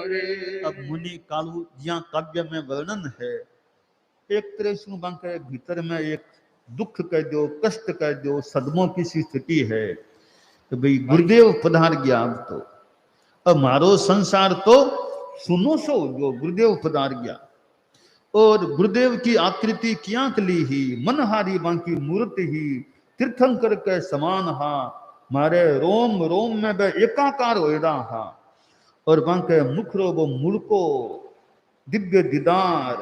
रे। अब मुनि कालू ज्या काव्य में वर्णन है एक तरह से बांके भीतर में एक दुख कह दो कष्ट कह दो सदमों की सी स्थिति है तो भाई गुरुदेव पधार गया अब मारो संसार तो सुनो सो जो गुरुदेव पधार गया और गुरुदेव की आकृति किया कली ही मनहारी बांकी मूर्ति ही तीर्थंकर के समान हा मारे रोम रोम में वह एकाकार हो रहा हा और बांके मुखरो वो मुड़को दिव्य दीदार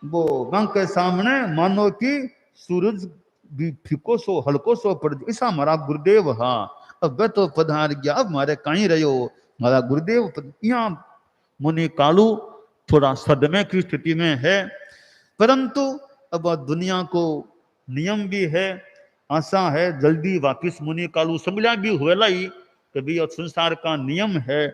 वो बांके सामने मानो कि सूरज भी फीको सो हल्को सो पड़ ऐसा हमारा गुरुदेव हा अब वह तो पधार गया अब मारे कहीं रहो हमारा गुरुदेव यहाँ मुनि कालू थोड़ा सदमे की स्थिति में है परंतु अब दुनिया को नियम भी है आशा है जल्दी वापिस मुनि कालू समझा भी हुएला ही कि भी संसार का नियम है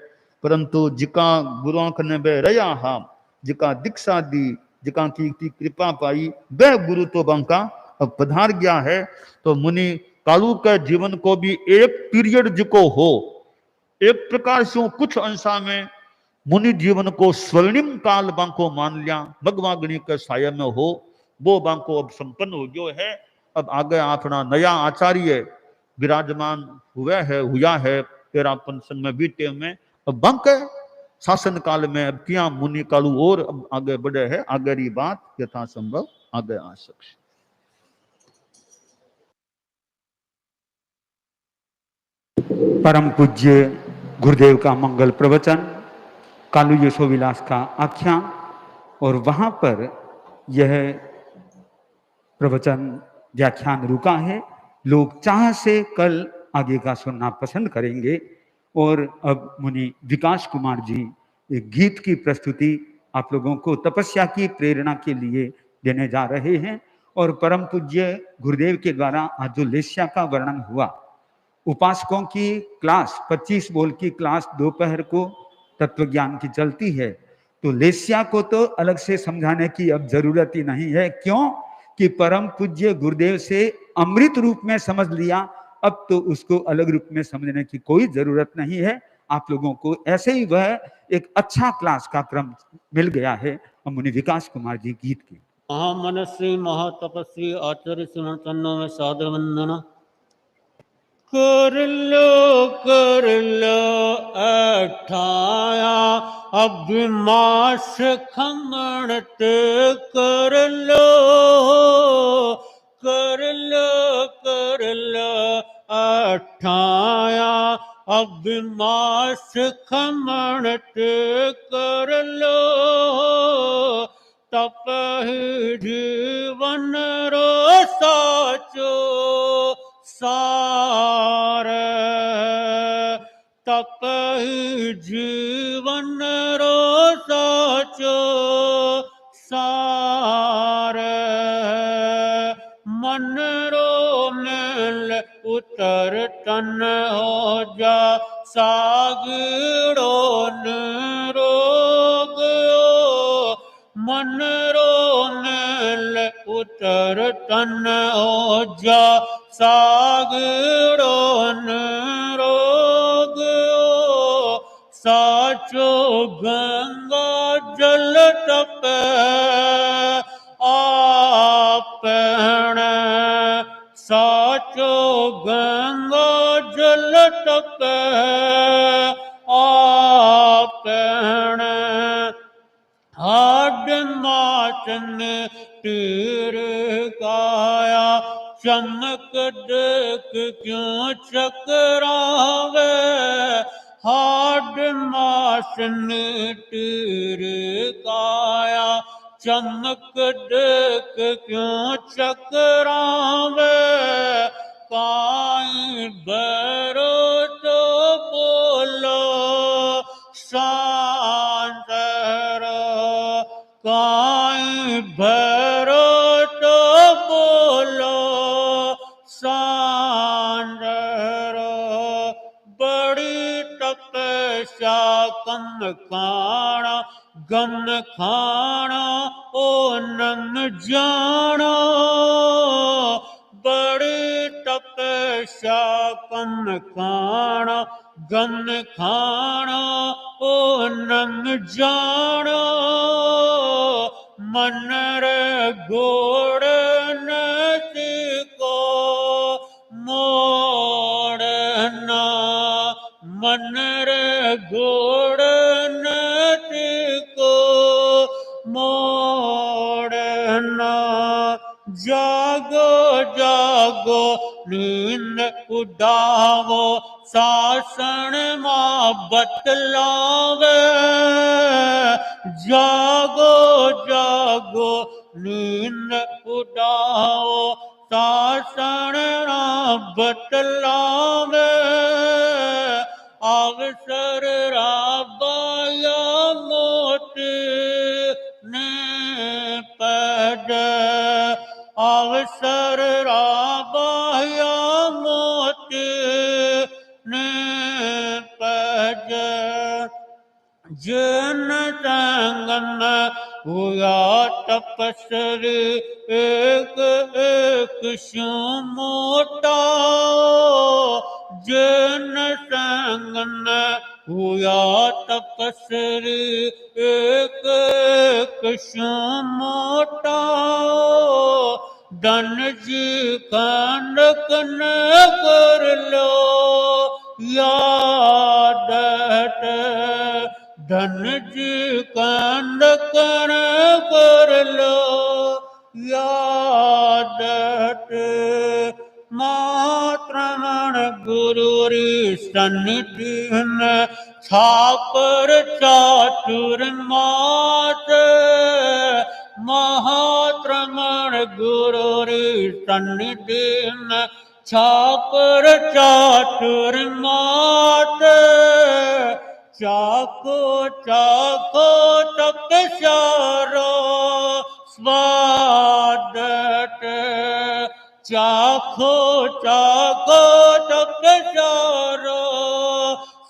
परंतु जिका गुरुआंख ने बह रहा हा जिका दीक्षा दी जिका की कृपा पाई वह गुरु तो बंका अब पधार गया है तो मुनि कालू के जीवन को भी एक पीरियड जिको हो एक प्रकार से कुछ अंशा में मुनि जीवन को स्वर्णिम काल बांको मान लिया भगवाग्नि के साय में हो वो बांको अब संपन्न हो गयो है अब आगे अपना नया आचार्य विराजमान हुआ है 13 पंचम में बीते में अब बांके शासन काल में अब किया मुनि कालू और अब आगे बढ़े है आगे की बात यथासंभव आगे आ सकती परम पूज्य गुरुदेव का मंगल प्रवचन कालू यशोविलास का आख्यान और वहां पर यह प्रवचन व्याख्यान रुका है लोग चाह से कल आगे का सुनना पसंद करेंगे और अब मुनि विकास कुमार जी एक गीत की प्रस्तुति आप लोगों को तपस्या की प्रेरणा के लिए देने जा रहे हैं और परम पूज्य गुरुदेव के द्वारा आज जो लेस्या का वर्णन हुआ उपासकों की क्लास 25 बोल की क्लास दोपहर को तत्वज्ञान की चलती है तो लेस्या को तो अलग से समझाने की अब जरूरत ही नहीं है क्यों कि परम पूज्य गुरुदेव से अमृत रूप में समझ लिया अब तो उसको अलग रूप में समझने की कोई जरूरत नहीं है आप लोगों को ऐसे ही वह एक अच्छा क्लास का क्रम मिल गया है अब मुनि विकास कुमार जी गीत के महामनस्वी महातपस्वी आचार्य श्रीमन चन्नों में सादर वंदना। कर लो अठाया अभिमास खमणत कर लो अठाया अभिमास खमणत कर लो तप जीवन रो साचो सार तप जीवन रो साचो सार मन रो मेल उतर तन हो जा सागरो निरोग मन रो मेल उतर तन हो जा सागरो निरोग साचो गंगा जल तप आपण साचो गंगा जल तप आपण हाड माचन तीर गाया चमक देख क्यों चकरावे हाड मासन तीर गाया चमक देख क्यों चकरावे काई भरो तो बोलो सांतर काई भरो तो बोलो सांतर बड़ी तपस्या कम खाना गन खाना ओ नन जाना बड़ी तपस्या कम खाना गन खाना ओ नन जाना मन रे घोड़ नदी को मोड़ना मन रे घोड़ नदी को मोड़ना जागो जागो नींद उड़ावो शासन मां बतलावे जागो जागो नींद उड़ाओ शासन मां बतलावे अवसर राबाया मोट ने पद अवसर राबाया मोट ने पद जन तंगन हुआ तपस्वी एक एक शू मोटा जन तंगन हुआ तपस्वी एक एक शू मोटा धन जी खंडक न कर लो याद धन जी खंडक न कर लो याद मात्र मन गुरुरी सन्निधि में छापर चातुर मात महात्रमण गुरुरी सन्निधि में छापर चातुर मात चाको चाको तपस्यारो स्वादत चाखो चाको तपस्यारो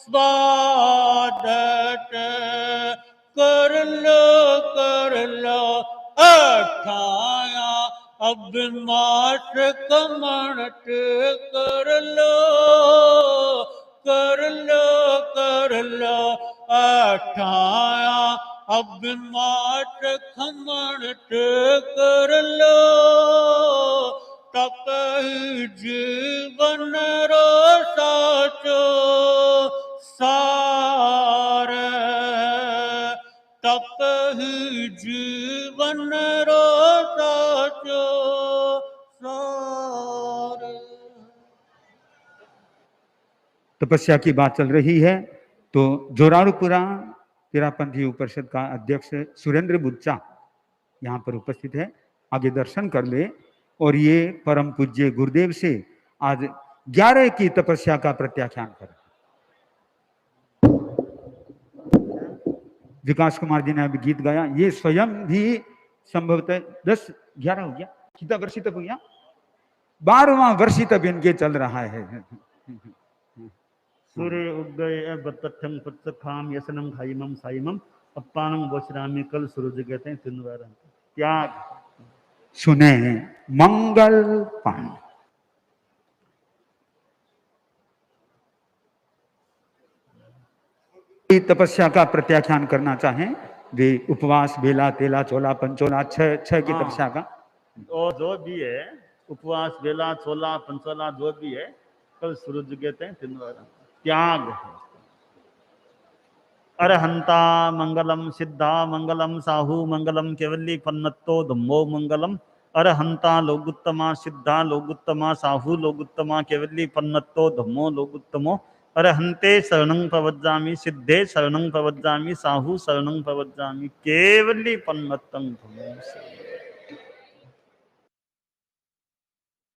स्वादत कर लो अठाया अभिमास कमणत कर लो अठाया अभिमाट खमणट कर लो तक जीवन रो साचो सार तक जीवन रो साचो सार। तपस्या की बात चल रही है तो जोराड़ूपुरा तेरापंथी परिषद का अध्यक्ष सुरेंद्र बुच्चा यहाँ पर उपस्थित है, आगे दर्शन कर ले और ये परम पूज्य गुरुदेव से आज 11 की तपस्या का प्रत्याख्यान कर। विकास कुमार जी ने अभी गीत गाया, ये स्वयं भी संभवतः 10-11 हो गया, कितना वर्षी तक हो गया, 12वां वर्षी तक इनके चल रहा है। सूर्य उग गए बत्तम पत्तखाम यसनम खाइमम साइमम अप्पानम बोशरामी कल सूरज कहते हैं तिनवार त्याग। सुने मंगल पान। तपस्या का प्रत्याख्यान करना चाहें वे उपवास बेला तेला चोला पंचोला छह की तपस्या का और जो भी है उपवास बेला चोला पंचोला जो भी है कल सूरज कहते हैं तिनवार त्याग है। अरहंता मंगलम सिद्धा मंगलम साहू मंगलम केवली पन्नत्तो धम्मो मंगलम। अरहंता लोगुत्तमा सिद्धा लोगुत्तमा साहू लोगुत्तमा केवली पन्नत्तो धम्मो लोगुत्तमो। अरहंते शरणं प्रवज्जामि सिद्धे शरणं प्रवज्जामि साहू शरणं प्रवज्जामि केवली पन्नत्तं धम्मो।